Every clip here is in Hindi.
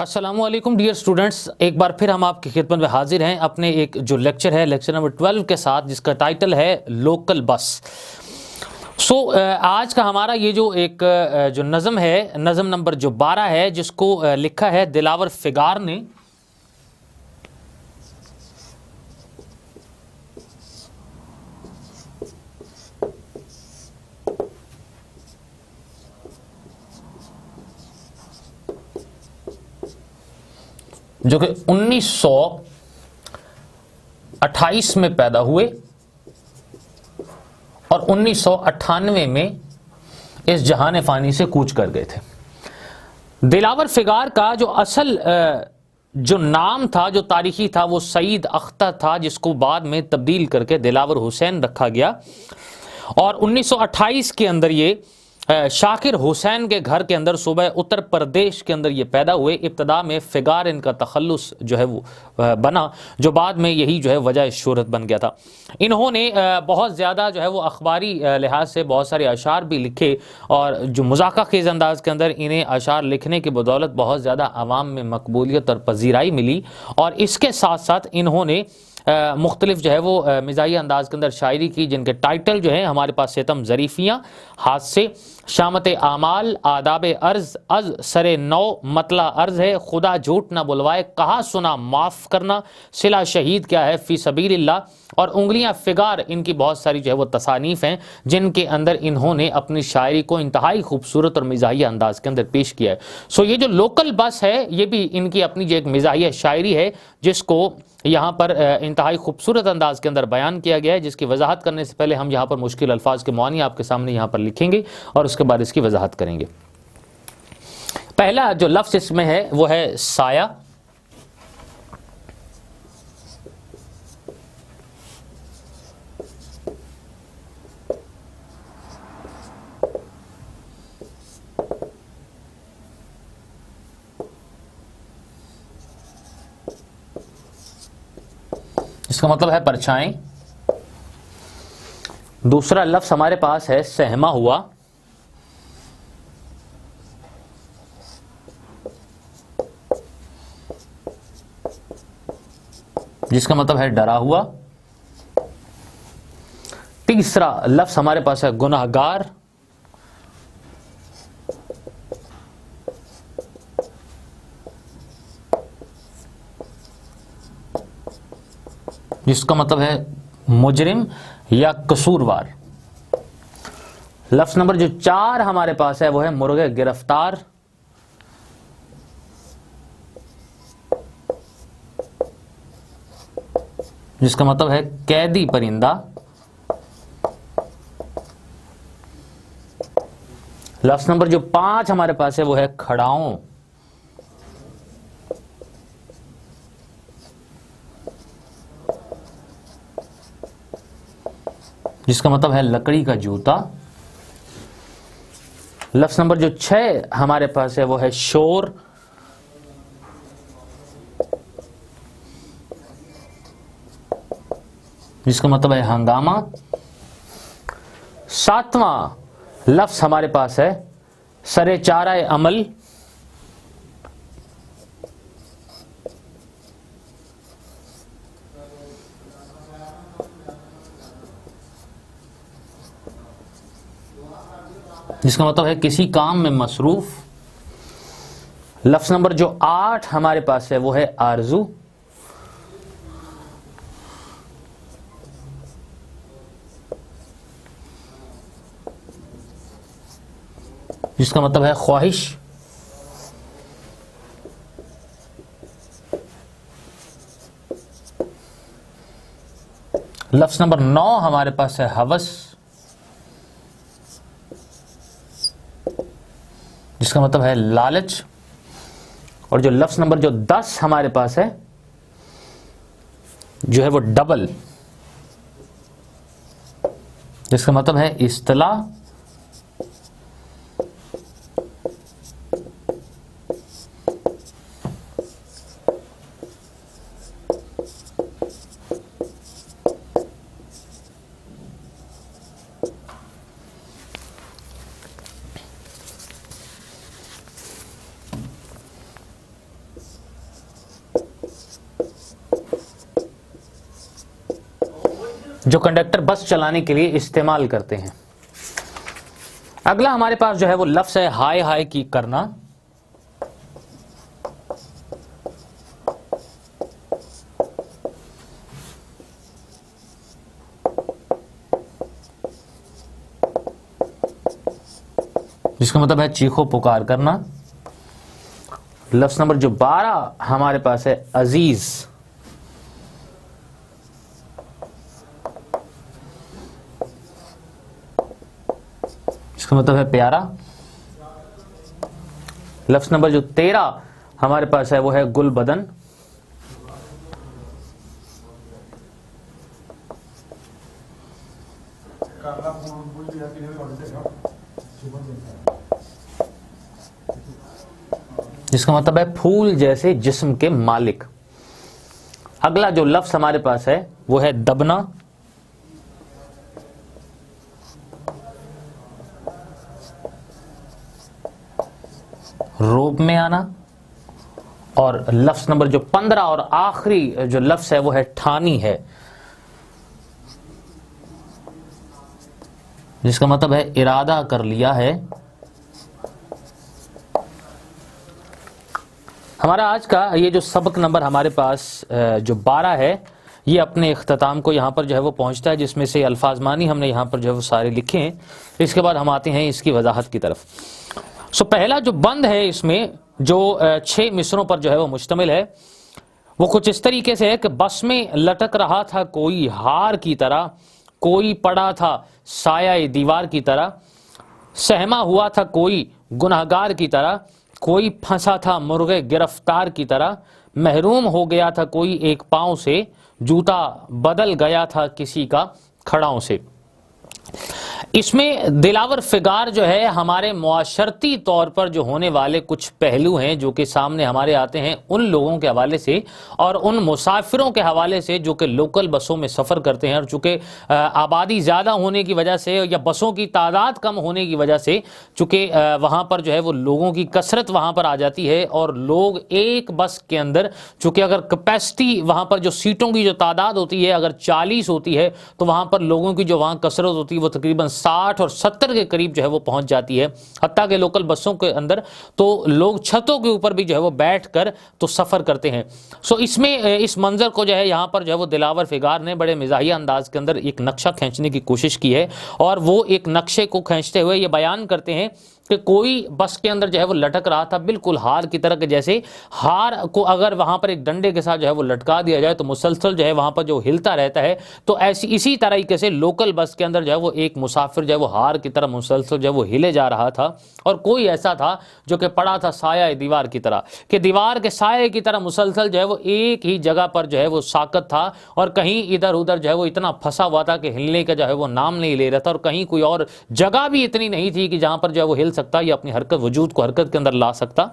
अस्सलामुअलैकुम डियर स्टूडेंट्स, एक बार फिर हम आपकी खिदमत में हाजिर हैं अपने एक जो लेक्चर है, लेक्चर नंबर 12 के साथ, जिसका टाइटल है लोकल बस। आज का हमारा ये जो एक जो नज़म है, नज़म नंबर जो 12 है, जिसको लिखा है दिलावर फिगार ने। जो कि 1928 में पैदा हुए और 1998 में इस जहान फ़ानी से कूच कर गए थे। दिलावर फिगार का जो असल जो नाम था, जो तारीखी था, वो सईद अख्तर था, जिसको बाद में तब्दील करके दिलावर हुसैन रखा गया। और 1928 के अंदर ये शाकिर हुसैन के घर के अंदर सूबा उत्तर प्रदेश के अंदर ये पैदा हुए। इब्तदा में फिगार इनका तखल्लुस जो है वो बना, जो बाद में यही जो है वजह शोहरत बन गया था। इन्होंने बहुत ज़्यादा जो है वो अखबारी लिहाज से बहुत सारे अशार भी लिखे, और जो मजाका खेज़ अंदाज के अंदर इन्हें अशार लिखने की बदौलत बहुत ज़्यादा आवाम में मकबूलियत और पजीराई मिली। और इसके साथ साथ इन्होंने मुख्तलिफ जो है वो मिजाही अंदाज के अंदर शायरी की, जिनके टाइटल जो है हमारे पास सितम ज़रीफ़ियाँ, हादसे, शामत आमाल, आदाब अर्ज़, अज सरे नौ, मतला अर्ज़ है, खुदा झूठ ना बुलवाए, कहा सुना माफ़ करना, सिला शहीद क्या है फ़ी सबीलिल्लाह, और उंगलियां फिगार, इनकी बहुत सारी जो है वो तसानीफ़ हैं, जिनके अंदर इन्होंने अपनी शायरी को इंतहाई खूबसूरत और मिजाही अंदाज के अंदर पेश किया है। ये जो लोकल बस है, ये भी इनकी अपनी जो एक मिजाही शायरी है, जिसको यहाँ पर इंतहाई खूबसूरत अंदाज के अंदर बयान किया गया है, जिसकी वजाहत करने से पहले हम यहाँ पर मुश्किल अल्फाज के मानी आपके सामने यहाँ पर लिखेंगे और उसके बाद इसकी वजाहत करेंगे। पहला जो लफ्ज़ इसमें है वो है साया। इसका मतलब है परछाई। दूसरा लफ्ज़ हमारे पास है सहमा हुआ। जिसका मतलब है डरा हुआ। तीसरा लफ्ज़ हमारे पास है गुनाहगार। जिसका मतलब है मुजरिम या कसूरवार। लफ्ज़ नंबर जो 4 हमारे पास है वो है मुर्गे गिरफ्तार। जिसका मतलब है कैदी परिंदा। लफ्ज़ नंबर जो 5 हमारे पास है वो है खड़ाओं। जिसका मतलब है लकड़ी का जूता। लफ्ज़ नंबर जो 6 हमारे पास है वो है शोर। जिसका मतलब है हंगामा। 7वां लफ्ज़ हमारे पास है सरे चारा अमल। जिसका मतलब है किसी काम में मसरूफ। लफ्ज़ नंबर जो 8 हमारे पास है वो है आरजू। जिसका मतलब है ख्वाहिश। लफ्ज़ नंबर 9 हमारे पास है हवस। जिसका मतलब है लालच। और जो लफ्ज़ नंबर जो 10 हमारे पास है जो है वो डबल। जिसका मतलब है इस्तिलाह। जो कंडक्टर बस चलाने के लिए इस्तेमाल करते हैं। अगला हमारे पास जो है वो लफ्ज़ है हाय हाय की करना। जिसका मतलब है चीखो पुकार करना। लफ्ज़ नंबर जो 12 हमारे पास है अजीज। इसका मतलब है प्यारा। लफ्ज़ नंबर जो 13 हमारे पास है वो है गुलबदन। जिसका मतलब है फूल जैसे जिस्म के मालिक। अगला जो लफ्ज़ हमारे पास है वो है दबना। रोब में आना। और लफ्ज़ नंबर जो 15 और आखिरी जो लफ्ज़ है वो है ठानी है, जिसका मतलब है इरादा कर लिया है। हमारा आज का ये जो सबक नंबर हमारे पास जो 12 है, ये अपने इख्तिताम को यहाँ पर जो है वो पहुँचता है, जिसमें से अल्फाज मानी हमने यहाँ पर जो है वो सारे लिखे हैं। इसके बाद हम आते हैं इसकी वजाहत की तरफ। सो पहला जो बंद है इसमें जो 6 मिसरों पर जो है वो मुश्तमिल है, वो कुछ इस तरीके से है कि बस में लटक रहा था कोई हार की तरह, कोई पड़ा था साया दीवार की तरह, सहमा हुआ था कोई गुनहगार की तरह, कोई फंसा था मुर्गे गिरफ्तार की तरह, महरूम हो गया था कोई एक पांव से, जूता बदल गया था किसी का खड़ाओं से। इसमें दिलावर फिगार जो है हमारे मुआशरती तौर पर जो होने वाले कुछ पहलू हैं जो कि सामने हमारे आते हैं उन लोगों के हवाले से और उन मुसाफिरों के हवाले से जो कि लोकल बसों में सफ़र करते हैं। और चूँकि आबादी ज़्यादा होने की वजह से या बसों की तादाद कम होने की वजह से, चूँकि वहाँ पर जो है वो लोगों की कसरत वहाँ पर आ जाती है और लोग एक बस के अंदर, चूँकि अगर कैपेसिटी वहाँ पर जो सीटों की जो तादाद होती है अगर 40 होती है तो वहाँ पर लोगों की जो वहाँ कसरत होती है वो तकरीबन 60 और 70 के करीब जो है वो पहुंच जाती है। हत्ता के लोकल बसों के अंदर तो लोग छतों के ऊपर भी जो है वो बैठकर तो सफ़र करते हैं। सो इसमें इस मंजर को जो है यहाँ पर जो है वो दिलावर फिगार ने बड़े मिजाहिया अंदाज के अंदर एक नक्शा खींचने की कोशिश की है और वो एक नक्शे को खींचते हुए ये बयान करते हैं कि कोई बस के अंदर जो है वो लटक रहा था बिल्कुल हार की तरह के, जैसे हार को अगर वहाँ पर एक डंडे के साथ जो है वो लटका दिया जाए तो मुसलसल जो है वहाँ पर जो हिलता रहता है, तो ऐसी इसी तरीके से लोकल बस के अंदर जो है वो एक मुसाफिर जो है वो हार की तरह मुसलसल जो है वो हिले जा रहा था। और कोई ऐसा था जो कि पड़ा था साया दीवार की तरह, कि दीवार के साये की तरह मुसलसल जो है वो एक ही जगह पर जो है वो साकत था और कहीं इधर उधर जो है वो इतना फंसा हुआ था कि हिलने का जो है वो नाम नहीं ले रहा था और कहीं कोई और जगह भी इतनी नहीं थी कि जहाँ पर जो है वो हिल सकता या अपनी हरकत वजूद को हरकत के अंदर ला सकता।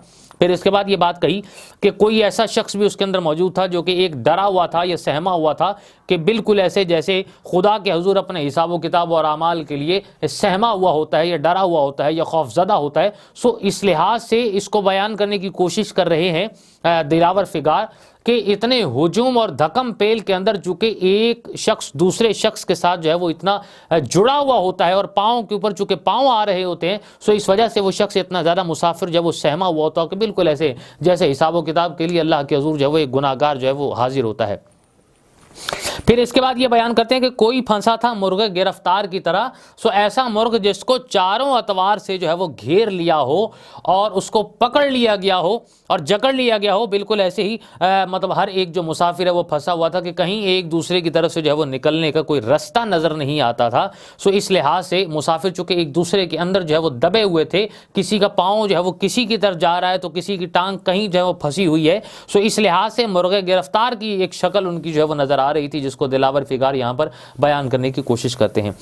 फिर इसके बाद ये बात कही कि कोई ऐसा शख्स भी उसके अंदर मौजूद था जो कि एक डरा हुआ था या सहमा हुआ था कि बिल्कुल ऐसे जैसे खुदा के हुजूर अपने हिसाब व किताब और अमाल के लिए सहमा हुआ होता है या डरा हुआ होता है या खौफजदा होता है। सो इस लिहाज से इसको बयान करने की कोशिश कर रहे हैं दिलावर फिगार कि इतने हुजूम और धकम पेल के अंदर चूंकि एक शख्स दूसरे शख्स के साथ जो है वो इतना जुड़ा हुआ होता है और पाँव के ऊपर चूंकि पाँव आ रहे होते हैं, सो इस वजह से वो शख्स इतना ज़्यादा मुसाफिर जब वो सहमा हुआ होता है कि बिल्कुल ऐसे जैसे हिसाब व किताब के लिए अल्लाह के हुजूर जो है वो एक गुनाहगार जो है वो हाजिर होता है। फिर इसके बाद ये बयान करते हैं कि कोई फंसा था मुर्गे गिरफ्तार की तरह, सो ऐसा मुर्ग जिसको चारों अतवार से जो है वो घेर लिया हो और उसको पकड़ लिया गया हो और जकड़ लिया गया हो। बिल्कुल ऐसे ही मतलब हर एक जो मुसाफिर है वो फंसा हुआ था कि कहीं एक दूसरे की तरफ से जो है वो निकलने का कोई रास्ता नज़र नहीं आता था। सो इस लिहाज से मुसाफिर चूँकि एक दूसरे के अंदर जो है वो दबे हुए थे, किसी का पाँव जो है वो किसी की तरफ जा रहा है तो किसी की टांग कहीं जो है वो फंसी हुई है। सो इस लिहाज से मुर्गे गिरफ्तार की एक शक्ल उनकी जो है वो नज़र आ रही थी, जिसको दिलावर फिगार यहाँ पर बयान करने की कोशिश करते हैं।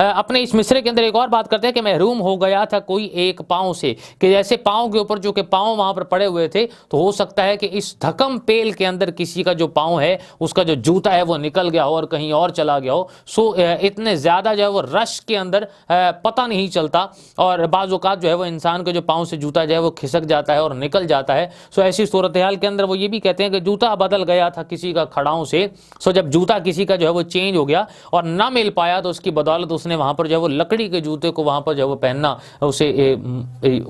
अपने इस मिसरे के अंदर एक और बात करते हैं कि महरूम हो गया था कोई एक पाँव से, कि जैसे पाँव के ऊपर जो कि पाँव वहाँ पर पड़े हुए थे तो हो सकता है कि इस धकम पेल के अंदर किसी का जो पाँव है उसका जो जूता है वो निकल गया हो और कहीं और चला गया हो। सो इतने ज़्यादा जो है वो रश के अंदर पता नहीं चलता और बाज़ औक़ात जो है वो इंसान के जो पाँव से जूता जो है वो खिसक जाता है और निकल जाता है। सो ऐसी सूरत हाल के अंदर वो ये भी कहते हैं कि जूता बदल गया था किसी का खड़ाओं से, सो जब जूता किसी का जो है वो चेंज हो गया और ना मिल पाया तो उसकी बदौलत उसने वहां पर जो है वो लकड़ी के जूते को वहां पर जो है वो पहनना उसे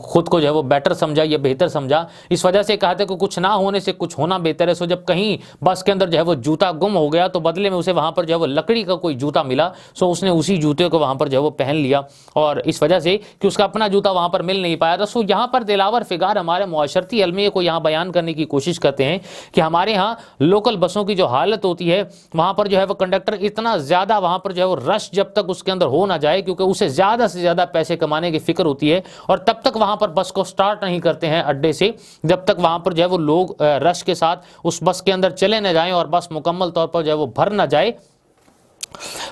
खुद को जो है वो बेटर समझा या बेहतर समझा। इस वजह से कहते कि कुछ ना होने से कुछ होना बेहतर है। सो जब कहीं बस के अंदर जो है वो जूता गुम हो गया तो बदले में उसे वहां पर जो है वो लकड़ी का कोई जूता मिला, सो उसने उसी जूते को वहां पर जो है वो पहन लिया, और इस वजह से कि उसका अपना जूता वहां पर मिल नहीं पाया था। सो यहाँ पर दिलावर फिगार हमारे मुआशरती अलमिया को यहाँ बयान करने की कोशिश करते हैं कि हमारे यहाँ लोकल बसों की जो हालत होती है वहां पर जो है वो कंडक्टर इतना ज्यादा वहां पर जो है वो रश जब तक उसके अंदर हो ना जाए, क्योंकि उसे ज्यादा से ज्यादा पैसे कमाने की फिक्र होती है, और तब तक वहां पर बस को स्टार्ट नहीं करते हैं अड्डे से जब तक वहां पर जो है वो लोग रश के साथ उस बस के अंदर चले न जाएं और बस मुकम्मल तौर पर जो है वो भर ना जाए।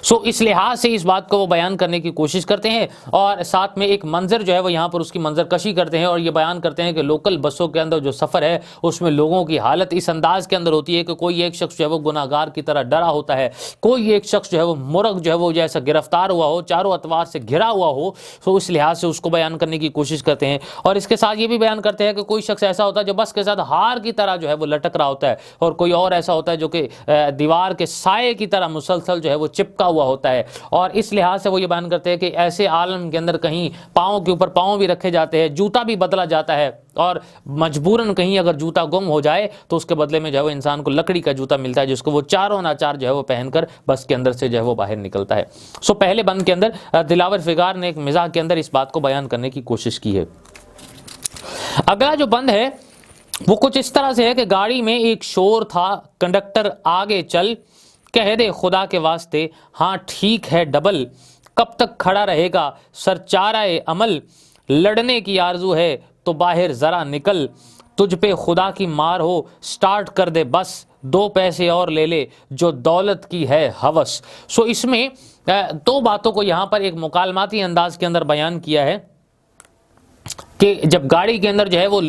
सो इस लिहाज से इस बात को वो बयान करने की कोशिश करते हैं और साथ में एक मंजर जो है वो यहाँ पर उसकी मंजर कशी करते हैं और ये बयान करते हैं कि लोकल बसों के अंदर जो सफ़र है उसमें लोगों की हालत इस अंदाज के अंदर होती है कि कोई एक शख्स जो है वो गुनाहगार की तरह डरा होता है, कोई एक शख्स जो है वो मुर्ग जो है वो जैसा गिरफ्तार हुआ हो, चारों अतवार से घिरा हुआ हो। तो इस लिहाज से उसको बयान करने की कोशिश करते हैं और इसके साथ ये भी बयान करते हैं कि कोई शख्स ऐसा होता है जो बस के साथ हार की तरह जो है वो लटक रहा होता है, और कोई और ऐसा होता है जो कि दीवार के साए की तरह मुसलसल जो है वो चिपका हुआ होता है। और इस लिहाज से वो ये बयान करते हैं कि ऐसे आलम के अंदर कहीं पाँव के ऊपर पाँव भी रखे जाते हैं, जूता भी बदला जाता है, और मजबूरन कहीं अगर जूता गुम हो जाए तो उसके बदले में जो है वो इंसान को लकड़ी का जूता मिलता है जिसको वो चारों नाचार जो है वो पहनकर बस के अंदर से जो है वो बाहर निकलता है। सो पहले बंद के अंदर दिलावर फिगार ने एक मिजाह के अंदर इस बात को बयान करने की कोशिश की है। अगला जो बंद है वो कुछ इस तरह से है कि गाड़ी में एक शोर था, कंडक्टर आगे चल, कह दे खुदा के वास्ते हाँ ठीक है डबल, कब तक खड़ा रहेगा सर चाराए अमल, लड़ने की आरजू है तो बाहर जरा निकल, तुझ पे खुदा की मार हो स्टार्ट कर दे बस, 2 पैसे और ले ले जो दौलत की है हवस। सो इसमें 2 बातों को यहाँ पर एक मुकालमाती अंदाज के अंदर बयान किया है कि जब गाड़ी के अंदर जो है वो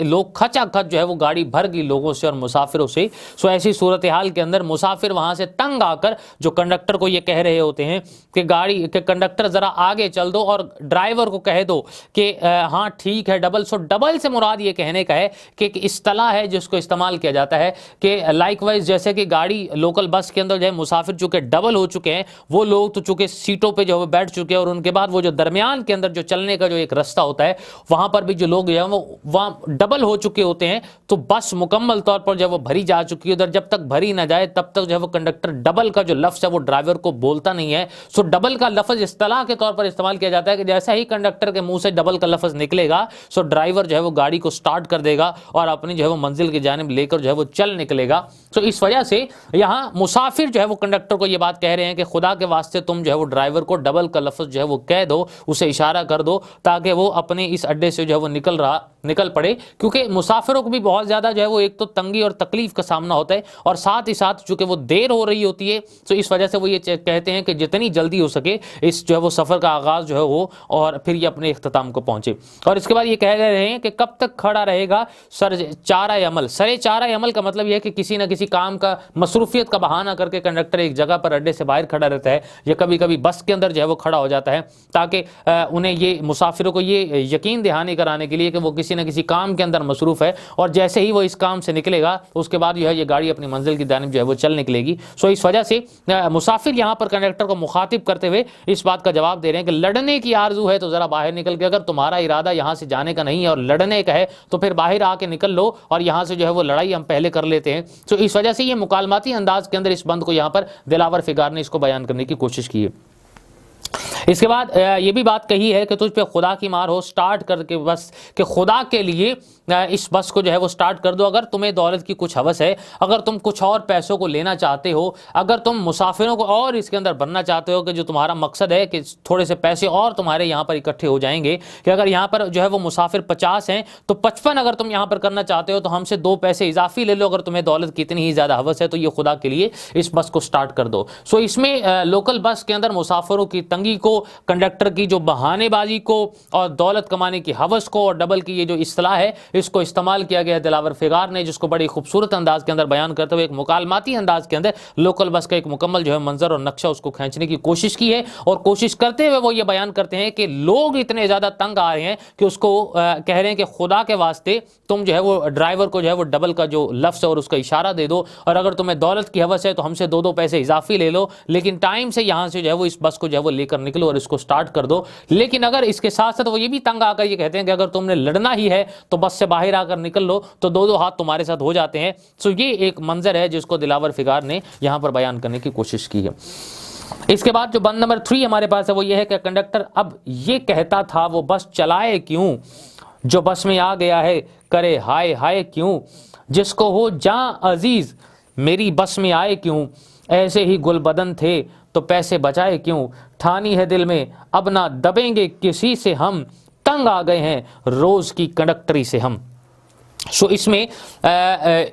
लोग खचाखच जो है वो गाड़ी भर गई लोगों से और मुसाफिरों से। सो ऐसी सूरत हाल के अंदर मुसाफिर वहां से तंग आकर जो कंडक्टर को ये कह रहे होते हैं कि गाड़ी के कंडक्टर जरा आगे चल दो और ड्राइवर को कह दो कि हाँ ठीक है डबल। सो डबल से मुराद ये कहने का है कि एक इस्तिलाह है जिसको इस्तेमाल किया जाता है कि लाइकवाइज जैसे कि गाड़ी लोकल बस के अंदर जो है मुसाफिर चूंकि डबल हो चुके हैं, वो लोग तो चूंकि सीटों पर जो है बैठ चुके हैं और उनके बाद वो जो दरमियान के अंदर जो चलने का जो एक रास्ता होता है वहां पर भी जो लोग हैं वो वहां डबल हो चुके होते हैं, तो बस मुकम्मल तौर पर जब वो भरी जा चुकी है उधर जब तक भरी ना जाए तब तक जो है वो कंडक्टर डबल का जो लफ्ज है वो ड्राइवर को बोलता नहीं है। सो डबल का लफ्ज इस्तिलाह के तौर पर इस्तेमाल किया जाता है कि जैसा ही कंडक्टर के मुंह से डबल का लफ्ज निकलेगा सो ड्राइवर जो है वो गाड़ी को स्टार्ट कर देगा और अपनी जो है वो मंजिल की जानिब लेकर जो है वो चल निकलेगा। तो इस वजह से यहाँ मुसाफिर जो है वो कंडक्टर को ये बात कह रहे हैं कि खुदा के वास्ते तुम जो है वो ड्राइवर को डबल का लफ्ज जो है वो कह दो, उसे इशारा कर दो ताकि वो अपने इस अड्डे से जो है वो निकल पड़े, क्योंकि मुसाफिरों को भी बहुत ज्यादा जो है वो एक तो तंगी और तकलीफ का सामना होता है और साथ ही साथ चूंकि वो देर हो रही होती है तो इस वजह से वो ये कहते हैं कि जितनी जल्दी हो सके इस जो है वो सफर का आगाज जो है वो और फिर ये अपने इख्तिताम को पहुंचे। और इसके बाद ये कह रहे हैं कि कब तक खड़ा रहेगा सर चारा अमल। सरे चारा अमल का मतलब यह है कि किसी ना किसी काम का मसरूफियत का बहाना करके कंडक्टर एक जगह पर अड्डे से बाहर खड़ा रहता है या कभी कभी बस के अंदर जो है वो खड़ा हो जाता है ताकि उन्हें ये मुसाफिरों को ये यकीन दहानी कराने के लिए कि वो किसी न किसी काम के अंदर मसरूफ है और जैसे ही वो इस काम से निकलेगा उसके बाद जो है ये गाड़ी अपनी मंजिल की जानिब जो है वो चल निकलेगी। सो इस वजह से मुसाफिर यहाँ पर कंडक्टर को मुखातिब करते हुए इस बात का जवाब दे रहे हैं कि लड़ने की आरजू है तो जरा बाहर निकल के, अगर तुम्हारा इरादा यहाँ से जाने का नहीं है और लड़ने का है तो फिर बाहर आके निकल लो और यहाँ से जो है वो लड़ाई हम पहले कर लेते हैं। तो इस वजह से ये मुकालमाती अंदाज के अंदर इस बंद को यहाँ पर दिलावर फिगार ने इसको बयान करने की कोशिश की है। इसके बाद ये भी बात कही है कि तुझ पे खुदा की मार हो स्टार्ट करके बस कि खुदा के लिए इस बस को जो है वो स्टार्ट कर दो। अगर तुम्हें दौलत की कुछ हवस है, अगर तुम कुछ और पैसों को लेना चाहते हो, अगर तुम मुसाफिरों को और इसके अंदर भरना चाहते हो कि जो तुम्हारा मकसद है कि थोड़े से पैसे और तुम्हारे यहाँ पर इकट्ठे हो जाएंगे कि अगर यहाँ पर जो है वो मुसाफिर 50 हैं तो 55 अगर तुम यहाँ पर करना चाहते हो तो हमसे 2 पैसे इजाफी ले लो। अगर तुम्हें दौलत की इतनी ही ज़्यादा हवस है तो ये खुदा के लिए इस बस को स्टार्ट कर दो। सो इसमें लोकल बस के अंदर मुसाफिरों की तंगी को, कंडक्टर की जो बहानेबाजी को और दौलत कमाने की हवस को और डबल की ये जो इस्तिलाह है इसको इस्तेमाल किया गया दिलावर फिगार ने, जिसको बड़ी खूबसूरत अंदाज के अंदर बयान करते हुए एक मुकालमाती अंदाज के अंदर लोकल बस का एक मुकम्मल जो है मंजर और नक्शा उसको खींचने की कोशिश की है। और कोशिश करते हुए वो ये बयान करते हैं कि लोग इतने ज़्यादा तंग आ रहे हैं कि उसको कह रहे हैं कि खुदा के वास्ते तुम जो है वो ड्राइवर को जो है वो डबल का जो लफ्ज़ है और उसका इशारा दे दो, और अगर तुम्हें दौलत की हवस है तो हमसे 2-2 पैसे इजाफी ले लो, लेकिन टाइम से यहाँ से जो है वो इस बस को जो है वो लेकर निकलो और इसको स्टार्ट कर दो। लेकिन अगर इसके साथ साथ वो ये भी तंग आकर ये कहते हैं कि अगर तुमने लड़ना ही है तो बस से बाहर आकर निकल लो, तो 2-2 हाथ तुम्हारे साथ हो जाते हैं। सो ये एक मंजर है जिसको दिलावर फिगार ने यहाँ पर बयान करने की कोशिश की है। इसके बाद जो बंद नंबर 3 हमारे पास है वो ये है कि कंडक्टर अब ये कहता था वो बस चलाए क्यों, जो बस में आ गया है करे हाय हाय क्यों, जिसको हो जां अजीज मेरी बस में आए क्यों, ऐसे ही गुलबदन थे तो पैसे बचाए क्यों, ठानी है दिल में अब ना दबेंगे किसी से हम, तंग आ गए हैं रोज की कंडक्टरी से हम। सो इसमें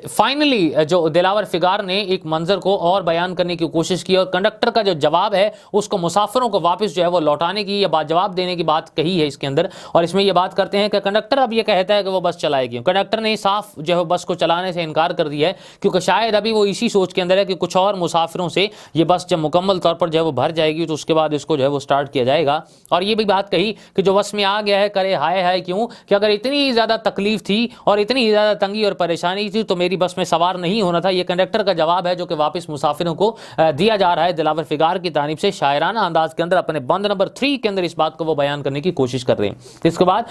फाइनली जो दिलावर फिगार ने एक मंजर को और बयान करने की कोशिश की और कंडक्टर का जो जवाब है उसको मुसाफिरों को वापस जो है वो लौटाने की या जवाब देने की बात कही है इसके अंदर। और इसमें ये बात करते हैं कि कंडक्टर अब ये कहता है कि वो बस चलाएगी। कंडक्टर ने साफ जो है बस को चलाने से इनकार कर दिया है, क्योंकि शायद अभी वो इसी सोच के अंदर है कि कुछ और मुसाफिरों से ये बस जब मुकम्मल तौर पर जो है वो भर जाएगी तो उसके बाद इसको जो है वो स्टार्ट किया जाएगा। और ये भी बात कही कि जो बस में आ गया है करे हाय हाय क्यों, कि अगर इतनी ज़्यादा तकलीफ थी और इतनी ज़्यादा तंगी और परेशानी थी तो मेरी बस में सवार नहीं होना था। ये कंडक्टर का जवाब है जो कि वापस मुसाफिरों को दिया जा रहा है दिलावर फिगार की तारीफ से शायराना अंदाज के अंदर अपने बंद नंबर 3 के अंदर इस बात को वो बयान करने की कोशिश कर रहे हैं। इसके बाद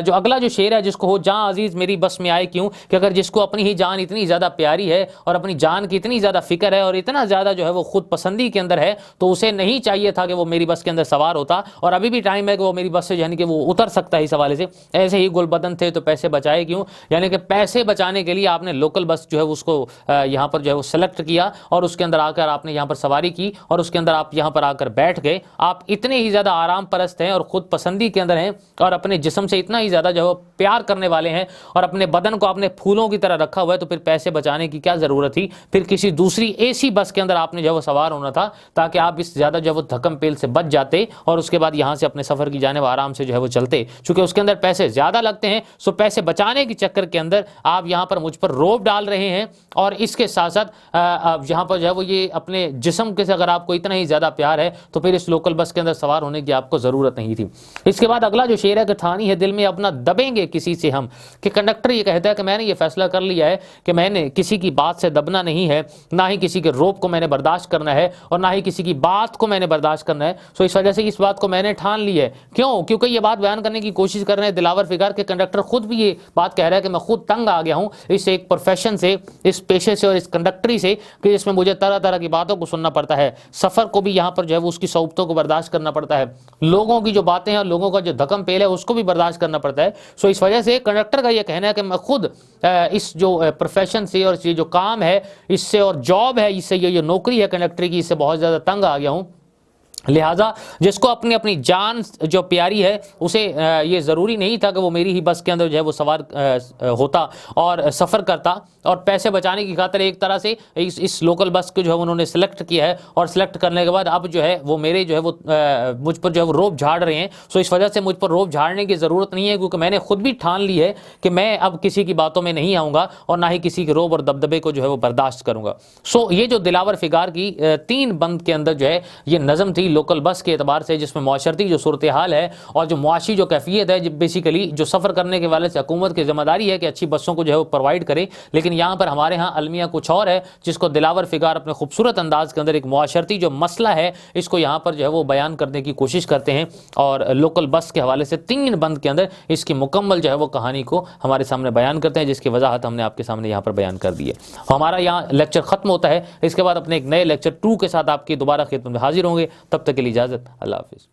जो अगला जो शेर है जिसको हो जां अजीज मेरी बस में आए क्यों, कि अगर जिसको अपनी ही जान इतनी ज़्यादा प्यारी है और अपनी जान की इतनी ज़्यादा फिक्र है और इतना ज़्यादा जो है वो खुद पसंदी के अंदर है तो उसे नहीं चाहिए था कि वो मेरी बस के अंदर सवार होता, और अभी भी टाइम है कि वो मेरी बस से यानी कि वो उतर सकता है इस हवाले से। ऐसे ही गुलबदन थे तो पैसे बचाए क्यों, यानी कि पैसे बचाने के लिए आपने लोकल बस जो है उसको यहाँ पर जो है वो सेलेक्ट किया और उसके अंदर आकर आपने यहाँ पर सवारी की और उसके अंदर आप यहाँ पर आकर बैठ गए। आप इतने ही ज़्यादा आराम परस्त हैं और ख़ुद पसंदी के अंदर हैं और अपने जिस्म से इतना ही ज़्यादा जो है प्यार करने वाले हैं और अपने बदन को आपने फूलों की तरह रखा हुआ है, तो फिर पैसे बचाने की क्या ज़रूरत थी। फिर किसी दूसरी एसी बस के अंदर आपने जो है वो सवार होना था ताकि आप इस ज़्यादा जो है वो धक्कम पेल से बच जाते और उसके बाद यहाँ से अपने सफ़र की जाने आराम से जो है वो चलते। चूँकि उसके अंदर पैसे ज़्यादा लगते हैं, सो पैसे बचाने के चक्कर के अंदर आप यहाँ पर मुझ पर रोब डाल रहे हैं और इसके साथ साथ यहाँ पर जो है वो ये अपने जिस्म के से अगर आपको इतना ही ज़्यादा प्यार है तो फिर इस लोकल बस के अंदर सवार होने की आपको ज़रूरत नहीं थी। इसके बाद अगला जो शेर है कि ठानी है दिल में अपना दबेंगे किसी से हम, कि कंडक्टर ये कहता है कि मैंने ये फैसला कर लिया है कि मैंने किसी की बात से दबना नहीं है, ना ही किसी के रोब को मैंने बर्दाश्त करना है और ना ही किसी की बात को मैंने बर्दाश्त करना है। सो इस वजह से इस बात को मैंने ठान ली है। क्यों? क्योंकि ये बात बयान करने की कोशिश कर रहे हैं दिलावर फिगार के कंडक्टर खुद भी ये बात कह रहा है कि मैं खुद तंग आ गया हूँ इस एक प्रोफेशन से, इस पेशे से और इस कंडक्टरी से कि जिसमें मुझे तरह तरह की बातों को सुनना पड़ता है, सफ़र को भी यहाँ पर जो है वो उसकी सौबतों को बर्दाश्त करना पड़ता है, लोगों की जो बातें हैं और लोगों का जो धक्कम पेल है उसको भी बर्दाश्त करना पड़ता है। सो इस वजह से कंडक्टर का ये कहना है कि मैं खुद इस जो प्रोफेशन से और ये जो काम है इससे और जॉब है इससे ये जो नौकरी है कंडक्टरी की इससे बहुत ज़्यादा तंग आ गया हूँ। लिहाजा जिसको अपनी अपनी जान जो प्यारी है उसे ये ज़रूरी नहीं था कि वो मेरी ही बस के अंदर जो है वो सवार होता और सफ़र करता, और पैसे बचाने की खातिर एक तरह से इस लोकल बस को जो है उन्होंने सेलेक्ट किया है और सेलेक्ट करने के बाद अब जो है वो मेरे जो है वो मुझ पर जो है वो रोब झाड़ रहे हैं। सो इस वजह से मुझ पर रोब झाड़ने की ज़रूरत नहीं है क्योंकि मैंने खुद भी ठान ली है कि मैं अब किसी की बातों में नहीं आऊँगा और ना ही किसी के रोब और दबदबे को जो है वो बर्दाश्त करूँगा। सो ये जो दिलावर फिगार की 3 बंद के अंदर जो है ये नज़म थी लोकल बस के एतबार से, जिसमें माशरती जो सूरत हाल है और जो मुआशी जो कैफियत है, बेसिकली जो सफ़र करने के वाले से हुकूमत की जिम्मेदारी है कि अच्छी बसों को जो है वो प्रोवाइड करे। लेकिन यहाँ पर हमारे यहाँ अलमिया कुछ और है जिसको दिलावर फिगार अपने खूबसूरत अंदाज के अंदर एक मुआशरती जो मसला है इसको यहाँ पर जो है वो बयान करने की कोशिश करते हैं और लोकल बस के हवाले से 3 बंद के अंदर इसकी मुकम्मल जो है वो कहानी को हमारे सामने बयान करते हैं, जिसकी वजाहत हमने आपके सामने यहाँ पर बयान कर दी है। हमारा यहाँ लेक्चर ख़त्म होता है, इसके बाद अपने एक नए लेक्चर 2 के साथ आपकी दोबारा खिदमत में हाजिर होंगे। तब तक के लिए इजाज़त, अल्लाह हाफ़िज़।